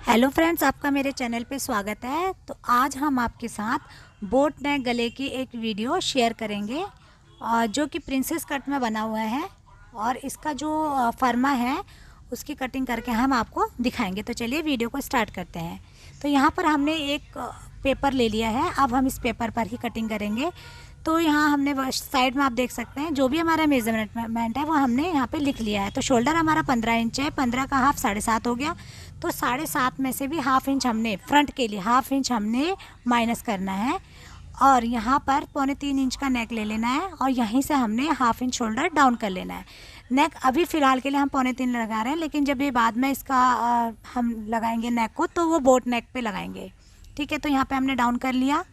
Hello friends, आपका मेरे channel पे स्वागत है। तो आज हम आपके साथ बोट नेक गले की एक वीडियो शेयर करेंगे और जो कि प्रिंसेस कट में बना हुआ है और इसका जो फर्मा है उसकी कटिंग करके हम आपको दिखाएंगे। तो चलिए वीडियो को स्टार्ट करते हैं। तो यहाँ पर हमने एक पेपर ले लिया है, अब हम इस पेपर पर ही कटिंग करेंगे। तो यहाँ हमने साइड में आप देख सकते हैं जो भी हमारा मेजरमेंट है वो हमने यहाँ पे लिख लिया है। तो शोल्डर हमारा 15 इंच है, 15 का हाफ 7.5 हो गया। तो 7.5 में से भी हाफ इंच हमने फ्रंट के लिए हाफ इंच हमने माइनस करना है और यहाँ पर 3.25 इंच का नेक ले लेना है और यहीं से हमने हाफ इंच शोल्डर डाउन कर लेना है। नेक अभी फ़िलहाल के लिए हम 3.25 लगा रहे हैं, लेकिन जब ये बाद में इसका हम लगाएंगे नेक को तो वो बोट नेक पे लगाएंगे। ठीक है, तो यहाँ पे हमने डाउन कर लिया।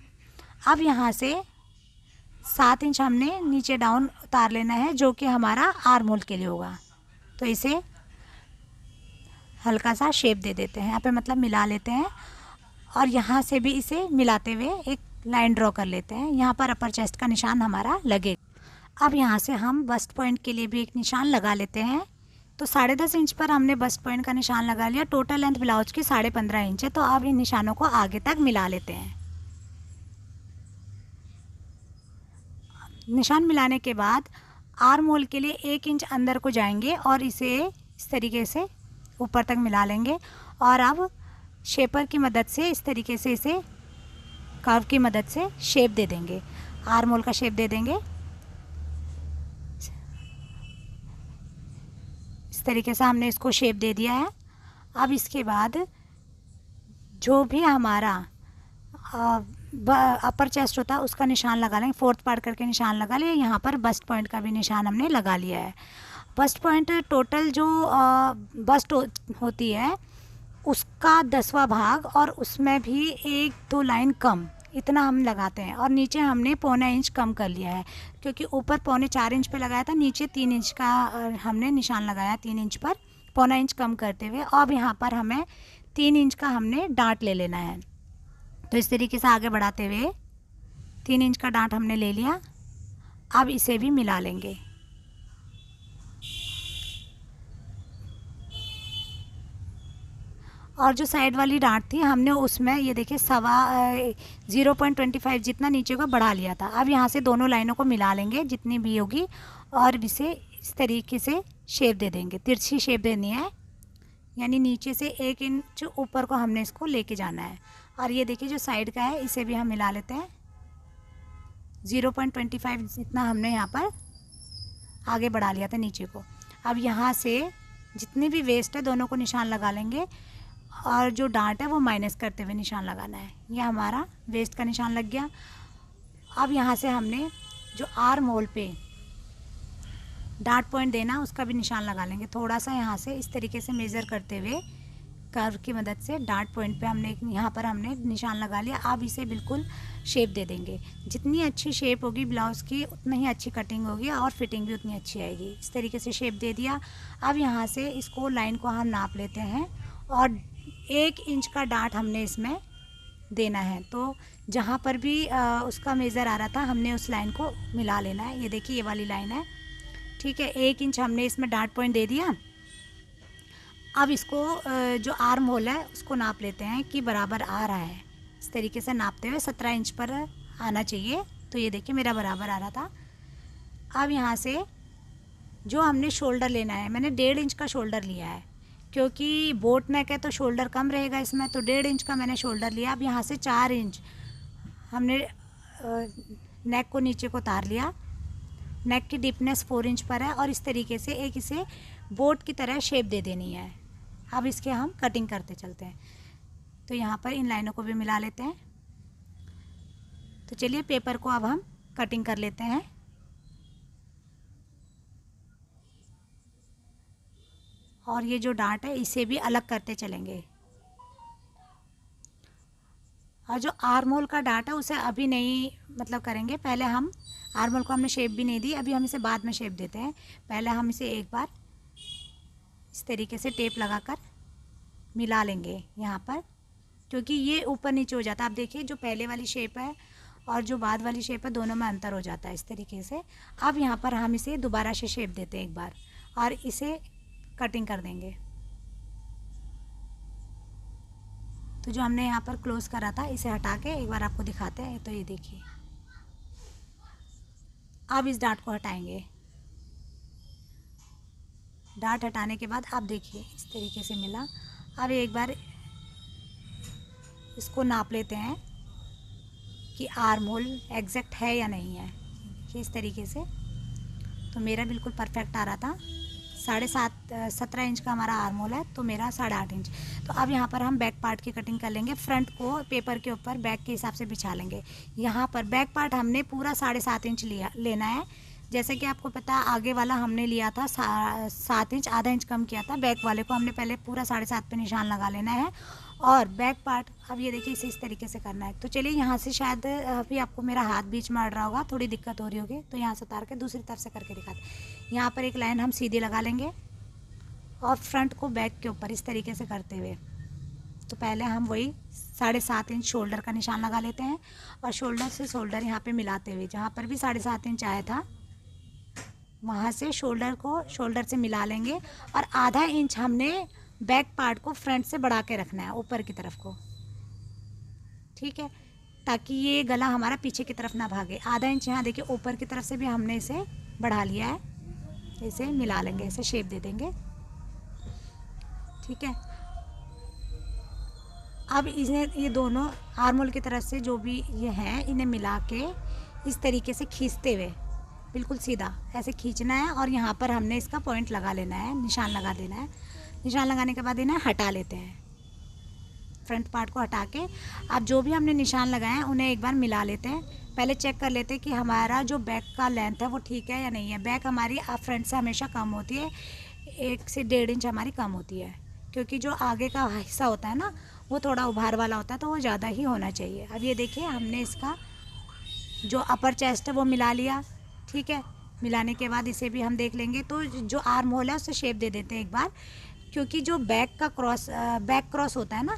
अब यहाँ से 7 इंच हमने नीचे डाउन उतार लेना है जो कि हमारा आर्म होल के लिए होगा। तो इसे हल्का सा शेप दे देते हैं, यहाँ पे मतलब मिला लेते हैं और यहाँ से भी इसे मिलाते हुए एक लाइन ड्रॉ कर लेते हैं। यहाँ पर अपर चेस्ट का निशान हमारा लगेगा। अब यहाँ से हम बस्ट पॉइंट के लिए भी एक निशान लगा लेते हैं। तो 10.5 इंच पर हमने बस्ट पॉइंट का निशान लगा लिया। टोटल लेंथ ब्लाउज की 15.5 इंच है। तो अब इन निशानों को आगे तक मिला लेते हैं। निशान मिलाने के बाद आर्म होल के लिए 1 इंच अंदर को जाएंगे और इसे इस तरीके से ऊपर तक मिला लेंगे और अब शेपर की मदद से इस तरीके से इसे कर्व की मदद से शेप दे देंगे, आर्म होल का शेप दे देंगे। इस तरीके से हमने इसको शेप दे दिया है। अब इसके बाद जो भी हमारा अपर चेस्ट होता है उसका निशान लगा लेंगे, 4th पार्ट करके निशान लगा लिया। यहाँ पर बस्ट पॉइंट का भी निशान हमने लगा लिया है। बस्ट पॉइंट टोटल जो बस्ट होती है उसका 10वां भाग और उसमें भी 1-2 लाइन कम, इतना हम लगाते हैं। और नीचे हमने 1.25 इंच कम कर लिया है क्योंकि ऊपर 3.25 इंच पे लगाया था, नीचे 3 इंच का हमने निशान लगाया। 3 इंच पर 1.25 इंच कम करते हुए अब यहाँ पर हमें 3 इंच का हमने डांट ले लेना है। तो इस तरीके से आगे बढ़ाते हुए 3 इंच का डांट हमने ले लिया। अब इसे भी मिला लेंगे और जो साइड वाली डांट थी हमने उसमें ये देखिए 0.25 जितना नीचे को बढ़ा लिया था। अब यहाँ से दोनों लाइनों को मिला लेंगे जितनी भी होगी और इसे इस तरीके से शेप दे देंगे। तिरछी शेप देनी है, यानी नीचे से 1 इंच ऊपर को हमने इसको लेके जाना है। और ये देखिए जो साइड का है इसे भी हम मिला लेते हैं। 0.25 जितना हमने यहाँ पर आगे बढ़ा लिया था नीचे को। अब यहाँ से जितनी भी वेस्ट है दोनों को निशान लगा लेंगे और जो डांट है वो माइनस करते हुए निशान लगाना है। ये हमारा वेस्ट का निशान लग गया। अब यहाँ से हमने जो आर्म होल पे डार्ट पॉइंट देना उसका भी निशान लगा लेंगे। थोड़ा सा यहाँ से इस तरीके से मेज़र करते हुए कर्व की मदद से डार्ट पॉइंट पे हमने यहाँ पर हमने निशान लगा लिया। अब इसे बिल्कुल शेप दे देंगे। जितनी अच्छी शेप होगी ब्लाउज़ की उतनी ही अच्छी कटिंग होगी और फिटिंग भी उतनी अच्छी आएगी। इस तरीके से शेप दे दिया। अब यहाँ से इसको लाइन को हम नाप लेते हैं और 1 इंच का डार्ट हमने इसमें देना है। तो जहाँ पर भी उसका मेज़र आ रहा था हमने उस लाइन को मिला लेना है। ये देखिए ये वाली लाइन है, ठीक है। 1 इंच हमने इसमें डार्ट पॉइंट दे दिया। अब इसको जो आर्म होल है उसको नाप लेते हैं कि बराबर आ रहा है। इस तरीके से नापते हुए 17 इंच पर आना चाहिए। तो ये देखिए मेरा बराबर आ रहा था। अब यहाँ से जो हमने शोल्डर लेना है, मैंने 1.5 इंच का शोल्डर लिया है क्योंकि बोट नेक है तो शोल्डर कम रहेगा इसमें, तो 1.5 इंच का मैंने शोल्डर लिया। अब यहाँ से 4 इंच हमने नेक को नीचे को उतार लिया। नेक की डीपनेस 4 इंच पर है और इस तरीके से एक इसे बोट की तरह शेप दे देनी है। अब इसके हम कटिंग करते चलते हैं। तो यहाँ पर इन लाइनों को भी मिला लेते हैं। तो चलिए पेपर को अब हम कटिंग कर लेते हैं। और ये जो डांट है इसे भी अलग करते चलेंगे। और जो आर्म होल का डांट है उसे अभी नहीं मतलब करेंगे, पहले हम आर्म होल को हमने शेप भी नहीं दी, अभी हम इसे बाद में शेप देते हैं। पहले हम इसे एक बार इस तरीके से टेप लगाकर मिला लेंगे यहाँ पर, क्योंकि ये ऊपर नीचे हो जाता है। आप देखिए जो पहले वाली शेप है और जो बाद वाली शेप है दोनों में अंतर हो जाता है इस तरीके से। अब यहाँ पर हम इसे दोबारा से शेप देते हैं एक बार और इसे कटिंग कर देंगे। तो जो हमने यहाँ पर क्लोज करा था इसे हटा के एक बार आपको दिखाते हैं। तो ये देखिए, अब इस डार्ट को हटाएंगे। डार्ट हटाने के बाद आप देखिए इस तरीके से मिला। अब एक बार इसको नाप लेते हैं कि आर्म होल एग्जैक्ट है या नहीं है। देखिए इस तरीके से, तो मेरा बिल्कुल परफेक्ट आ रहा था। 17.5 इंच का हमारा आर्म होल है, तो मेरा 8.5 इंच। तो अब यहाँ पर हम बैक पार्ट की कटिंग कर लेंगे। फ्रंट को पेपर के ऊपर बैक के हिसाब से बिछा लेंगे। यहाँ पर बैक पार्ट हमने पूरा 7.5 इंच लेना है। जैसे कि आपको पता है आगे वाला हमने लिया था 7 इंच, आधा इंच कम किया था। बैक वाले को हमने पहले पूरा 7.5 पे निशान लगा लेना है। और बैक पार्ट अब ये देखिए इसे इस तरीके से करना है। तो चलिए यहाँ से शायद अभी आपको मेरा हाथ बीच में अड़ रहा होगा, थोड़ी दिक्कत हो रही होगी, तो यहाँ से उतार के दूसरी तरफ से करके दिखाते हैं। यहाँ पर एक लाइन हम सीधी लगा लेंगे और फ्रंट को बैक के ऊपर इस तरीके से करते हुए, तो पहले हम वही 7.5 इंच शोल्डर का निशान लगा लेते हैं और शोल्डर से शोल्डर यहाँ पे मिलाते हुए, जहाँ पर भी 7.5 इंच आया था वहाँ से शोल्डर को शोल्डर से मिला लेंगे। और आधा इंच हमने बैक पार्ट को फ्रंट से बढ़ा के रखना है ऊपर की तरफ को, ठीक है, ताकि ये गला हमारा पीछे की तरफ ना भागे। आधा इंच यहाँ देखिए ऊपर की तरफ से भी हमने इसे बढ़ा लिया है। इसे मिला लेंगे, इसे शेप दे देंगे, ठीक है। अब इन्हें, ये दोनों आर्म होल की तरफ से जो भी ये हैं इन्हें मिला के इस तरीके से खींचते हुए बिल्कुल सीधा ऐसे खींचना है। और यहाँ पर हमने इसका पॉइंट लगा लेना है, निशान लगा देना है। निशान लगाने के बाद इन्हें हटा लेते हैं, फ्रंट पार्ट को हटा के। अब जो भी हमने निशान लगाए हैं उन्हें एक बार मिला लेते हैं। पहले चेक कर लेते हैं कि हमारा जो बैक का लेंथ है वो ठीक है या नहीं है। बैक हमारी फ्रंट से हमेशा कम होती है, 1 से 1.5 इंच हमारी कम होती है, क्योंकि जो आगे का हिस्सा होता है ना वो थोड़ा उभार वाला होता है, तो वो ज़्यादा ही होना चाहिए। अब ये देखिए हमने इसका जो अपर चेस्ट है वो मिला लिया, ठीक है। मिलाने के बाद इसे भी हम देख लेंगे। तो जो आर्म होल है उसे शेप दे देते हैं एक बार, क्योंकि जो बैक क्रॉस होता है ना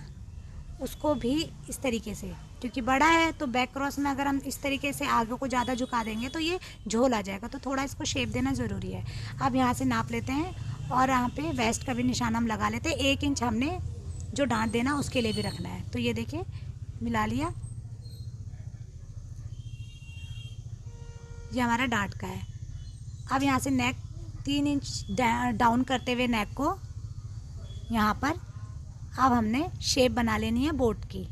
उसको भी इस तरीके से, क्योंकि बड़ा है तो बैक क्रॉस में अगर हम इस तरीके से आगे को ज़्यादा झुका देंगे तो ये झोल आ जाएगा, तो थोड़ा इसको शेप देना ज़रूरी है। अब यहाँ से नाप लेते हैं और यहाँ पे वेस्ट का भी निशान हम लगा लेते हैं। 1 इंच हमने जो डांट देना उसके लिए भी रखना है। तो ये देखिए मिला लिया, ये हमारा डांट का है। अब यहाँ से नेक 3 इंच डाउन करते हुए नेक को यहाँ पर अब हमने शेप बना लेनी है बोट की।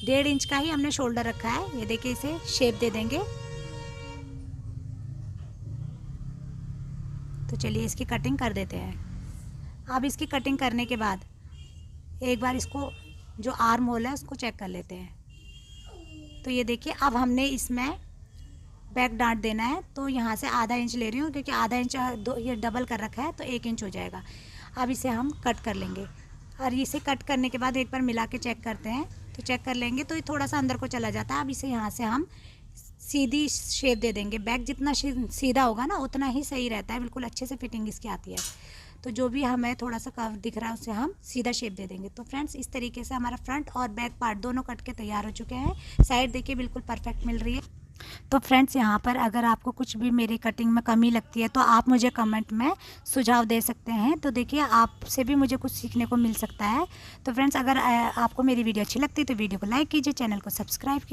1.5 इंच का ही हमने शोल्डर रखा है। ये देखिए इसे शेप दे देंगे। तो चलिए इसकी कटिंग कर देते हैं। अब इसकी कटिंग करने के बाद एक बार इसको जो आर्म होल है उसको चेक कर लेते हैं। तो ये देखिए अब हमने इसमें बैक डांट देना है, तो यहाँ से आधा इंच ले रही हूँ, क्योंकि आधा इंच ये डबल कर रखा है तो 1 इंच हो जाएगा। अब इसे हम कट कर लेंगे और इसे कट करने के बाद एक बार मिला के चेक करते हैं। तो चेक कर लेंगे तो ये थोड़ा सा अंदर को चला जाता है। अब इसे यहाँ से हम सीधी शेप दे देंगे। बैक जितना सीधा होगा ना उतना ही सही रहता है, बिल्कुल अच्छे से फिटिंग इसकी आती है। तो जो भी हमें थोड़ा सा कर्व दिख रहा है उसे हम सीधा शेप दे देंगे। तो फ्रेंड्स इस तरीके से हमारा फ्रंट और बैक पार्ट दोनों कट के तैयार हो चुके हैं। साइड देखिए बिल्कुल परफेक्ट मिल रही है। तो फ्रेंड्स यहाँ पर अगर आपको कुछ भी मेरी कटिंग में कमी लगती है तो आप मुझे कमेंट में सुझाव दे सकते हैं। तो देखिए आपसे भी मुझे कुछ सीखने को मिल सकता है। तो फ्रेंड्स अगर आपको मेरी वीडियो अच्छी लगती है तो वीडियो को लाइक कीजिए, चैनल को सब्सक्राइब कीजिए।